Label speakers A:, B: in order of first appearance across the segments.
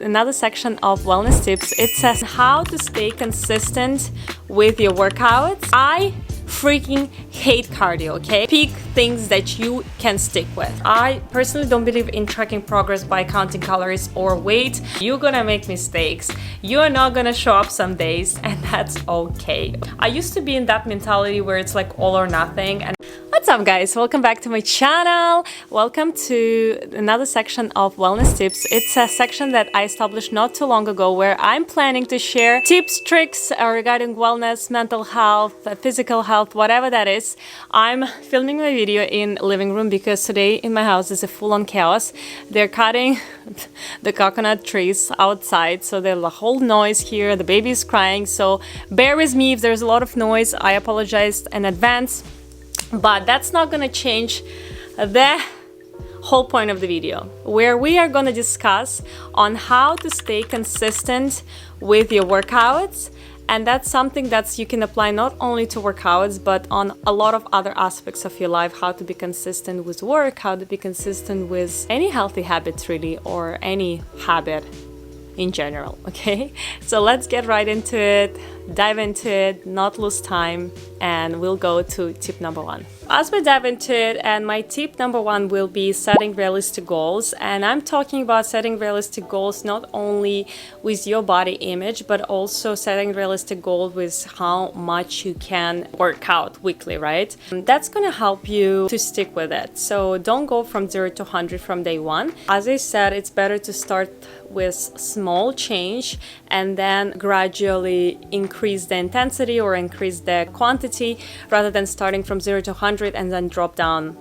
A: Another section of wellness tips, it says how to stay consistent with your workouts. I freaking hate cardio, okay? Pick things that you can stick with. I personally don't believe in tracking progress by counting calories or weight. You're gonna make mistakes. You're not gonna show up some days, and that's okay. I used to be in that mentality where it's like all or nothing. And what's up, guys? Welcome back to my channel. Welcome to another section of wellness tips. It's a section that I established not too long ago where I'm planning to share tips, tricks regarding wellness, mental health, physical health, whatever that is. I'm filming my video in living room because today in my house is a full-on chaos. They're cutting the coconut trees outside, so there's a whole noise here. The baby is crying, so bear with me if there's a lot of noise. I apologize in advance. But that's not gonna change the whole point of the video, where we are gonna discuss on how to stay consistent with your workouts. And that's something that you can apply not only to workouts, but on a lot of other aspects of your life. How to be consistent with work, how to be consistent with any healthy habits really, or any habit in general, okay? So let's get right into it, dive into it, not lose time, and we'll go to tip number one. As we dive into it, and my tip number one will be setting realistic goals. And I'm talking about setting realistic goals not only with your body image, but also setting realistic goals with how much you can work out weekly, right? And that's gonna help you to stick with it. So don't go from 0 to 100 from day one. As I said, it's better to start with small change and then gradually increase the intensity or increase the quantity, rather than starting from 0 to 100 and then drop down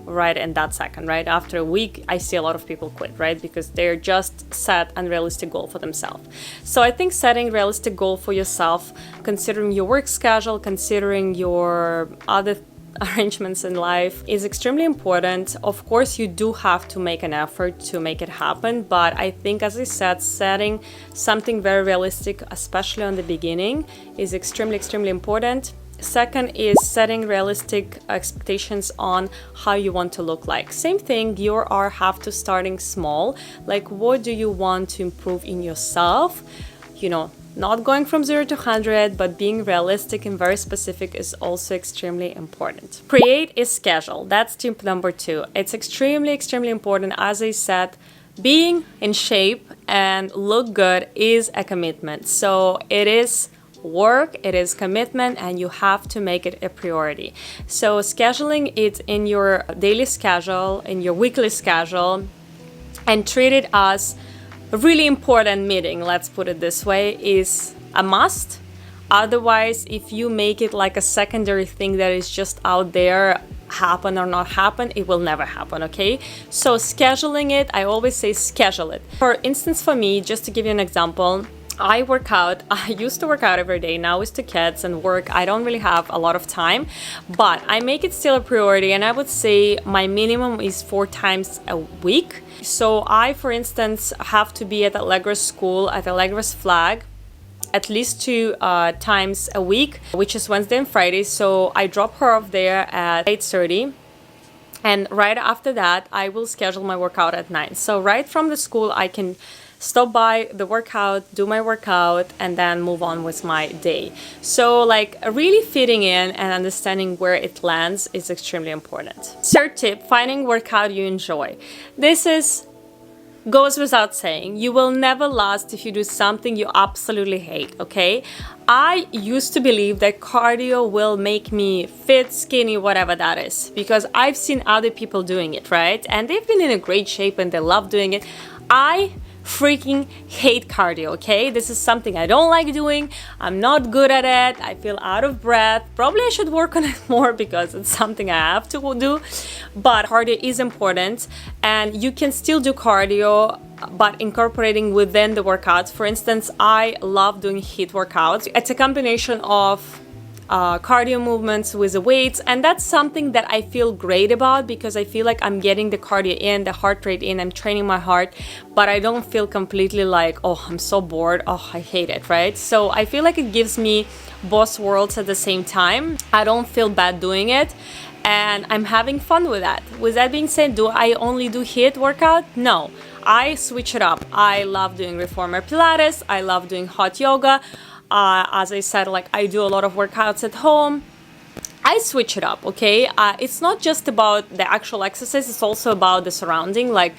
A: right in that second, right? After a week, I see a lot of people quit, right? Because they're just set unrealistic goal for themselves. So I think setting realistic goal for yourself, considering your work schedule, considering your other arrangements in life, is extremely important. Of course, you do have to make an effort to make it happen, but I think, as I said, setting something very realistic, especially on the beginning, is extremely important. Second is setting realistic expectations on how you want to look like. Same thing, you have to starting small. Like, what do you want to improve in yourself? You know, not going from 0 to 100, but being realistic and very specific is also extremely important. Create a schedule. That's tip number two. It's extremely important. As I said, being in shape and look good is a commitment. So it is work, it is commitment, and you have to make it a priority. So scheduling it in your daily schedule, in your weekly schedule, and treat it as a really important meeting, let's put it this way, is a must. Otherwise, if you make it like a secondary thing that is just out there, happen or not happen, it will never happen, okay? So scheduling it, I always say schedule it. For instance, for me, just to give you an example, I work out. I used to work out every day. Now with the kids and work, I don't really have a lot of time, but I make it still a priority, and I would say my minimum is 4 times a week. So I, for instance, have to be at Allegra's school, at Allegra's flag, at least 2 times a week, which is Wednesday and Friday. So I drop her off there at 8:30. And right after that, I will schedule my workout at 9. So right from the school, I can stop by the workout, do my workout, and then move on with my day. So like really fitting in and understanding where it lands is extremely important. Third tip, finding workout you enjoy. This goes without saying. You will never last if you do something you absolutely hate, okay? I used to believe that cardio will make me fit, skinny, whatever that is, because I've seen other people doing it, right? And they've been in a great shape and they love doing it. I freaking hate cardio, okay? This is something I don't like doing. I'm not good at it. I feel out of breath. Probably I should work on it more because it's something I have to do. But cardio is important, and you can still do cardio, but incorporating within the workouts. For instance, I love doing HIIT workouts. It's a combination of cardio movements with the weights, and that's something that I feel great about because I feel like I'm getting the cardio in, the heart rate in, I'm training my heart, but I don't feel completely like, oh, I'm so bored, oh, I hate it, right? So I feel like it gives me both worlds at the same time. I don't feel bad doing it, and I'm having fun with that. With that being said, do I only do HIIT workout? No. I switch it up. I love doing reformer Pilates. I love doing hot yoga. As I said, like I do a lot of workouts at home. I switch it up, okay? It's not just about the actual exercise, it's also about the surrounding. Like,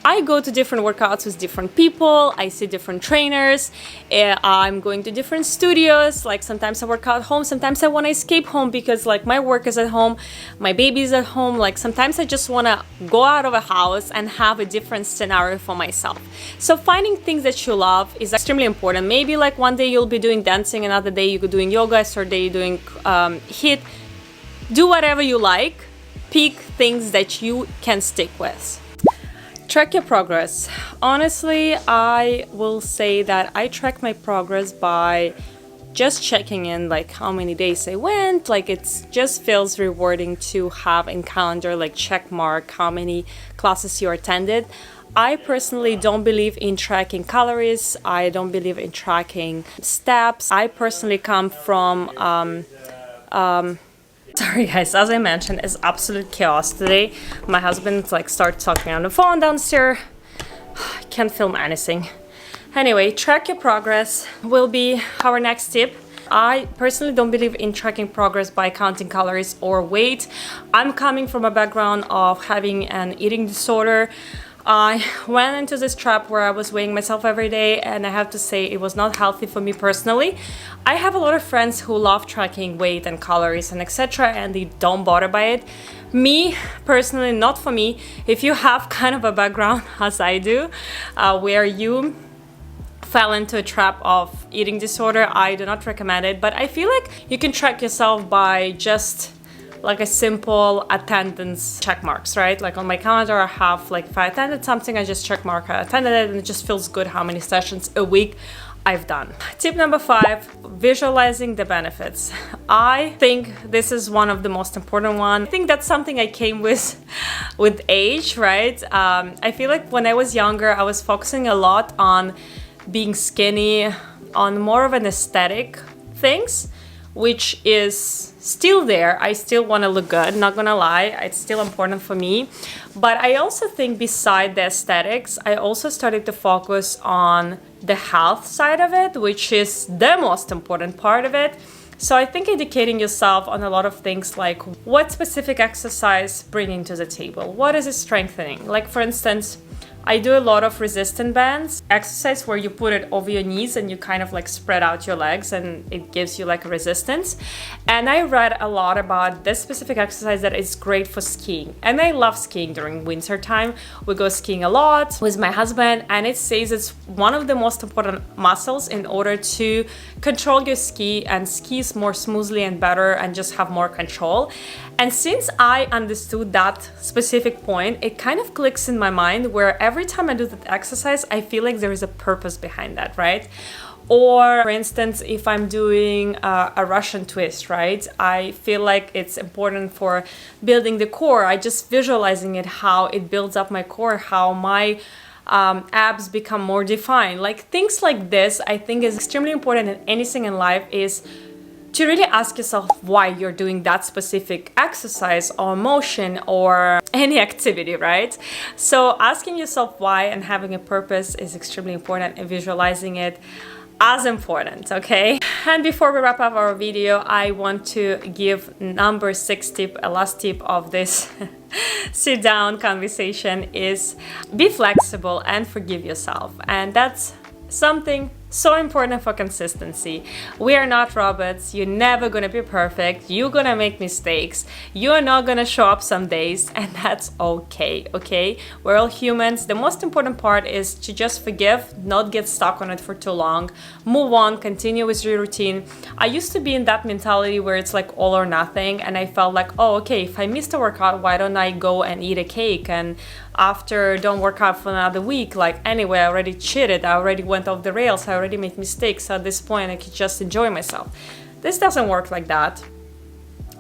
A: I go to different workouts with different people, I see different trainers, I'm going to different studios, like sometimes I work out home, sometimes I want to escape home because like my work is at home, my baby is at home, like sometimes I just want to go out of a house and have a different scenario for myself. So finding things that you love is extremely important. Maybe like one day you'll be doing dancing, another day you're doing yoga, third day you're doing HIIT. Do whatever you like, pick things that you can stick with. Track your progress. Honestly, I will say that I track my progress by just checking in like how many days I went. Like it just feels rewarding to have in calendar like check mark how many classes you attended. I personally don't believe in tracking calories. I don't believe in tracking steps. I personally come from sorry guys, as I mentioned, it's absolute chaos today. My husband like started talking on the phone downstairs. I can't film anything. Anyway, track your progress will be our next tip. I personally don't believe in tracking progress by counting calories or weight. I'm coming from a background of having an eating disorder. I went into this trap where I was weighing myself every day, and I have to say it was not healthy for me personally. I have a lot of friends who love tracking weight and calories and etc., and they don't bother by it. Me personally, not for me. If you have kind of a background as I do, where you fell into a trap of eating disorder, I do not recommend it. But I feel like you can track yourself by just like a simple attendance check marks, right? Like on my calendar, I have like if I attended something, I just check mark I attended it, and it just feels good how many sessions a week I've done. Tip number 5, visualizing the benefits. I think this is one of the most important ones. I think that's something I came with age, right? I feel like when I was younger, I was focusing a lot on being skinny, on more of an aesthetic things, which is still there. I still want to look good, not gonna lie, it's still important for me. But I also think beside the aesthetics, I also started to focus on the health side of it, which is the most important part of it. So I think educating yourself on a lot of things, like what specific exercise bringing to the table, what is it strengthening? Like for instance, I do a lot of resistant bands, exercise where you put it over your knees and you kind of like spread out your legs and it gives you like a resistance. And I read a lot about this specific exercise that is great for skiing. And I love skiing during winter time. We go skiing a lot with my husband, and it says it's one of the most important muscles in order to control your ski and skis more smoothly and better and just have more control. And since I understood that specific point, it kind of clicks in my mind where every time I do that exercise, I feel like there is a purpose behind that, right? Or for instance, if I'm doing a Russian twist, right? I feel like it's important for building the core. I just visualizing it, how it builds up my core, how my abs become more defined. Like things like this, I think is extremely important in anything in life, is to really ask yourself why you're doing that specific exercise or motion or any activity, right? So asking yourself why and having a purpose is extremely important, and visualizing it as important, okay? And before we wrap up our video, I want to give number 6 tip, a last tip of this sit down conversation, is be flexible and forgive yourself. And that's something so important for consistency. We are not robots. You're never gonna be perfect. You're gonna make mistakes. You're not gonna show up some days, and that's okay, okay? We're all humans. The most important part is to just forgive, not get stuck on it for too long, move on, continue with your routine. I used to be in that mentality where it's like all or nothing, and I felt like, oh, okay, if I missed a workout, why don't I go and eat a cake? And after don't work out for another week, like anyway, I already cheated, I already went off the rails, I already made mistakes. So at this point, I could just enjoy myself. This doesn't work like that.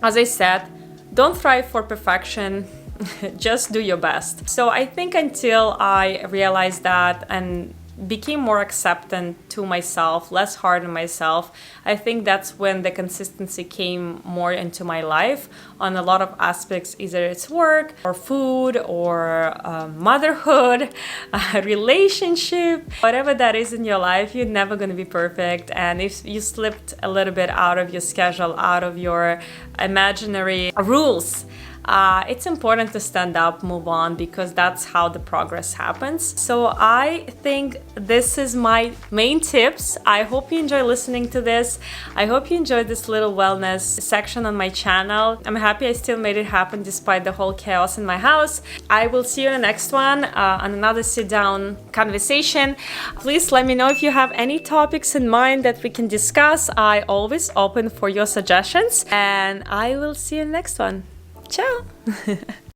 A: As I said, don't strive for perfection, just do your best. So I think until I realized that and became more acceptant to myself, less hard on myself, I think that's when the consistency came more into my life on a lot of aspects, either it's work or food or motherhood, relationship, whatever that is in your life. You're never going to be perfect, and if you slipped a little bit out of your schedule, out of your imaginary rules, it's important to stand up, move on, because that's how the progress happens. So I think this is my main tips. I hope you enjoy listening to this. I hope you enjoyed this little wellness section on my channel. I'm happy I still made it happen despite the whole chaos in my house. I will see you in the next one on another sit-down conversation. Please let me know if you have any topics in mind that we can discuss. I always open for your suggestions, and I will see you in the next one. Ciao!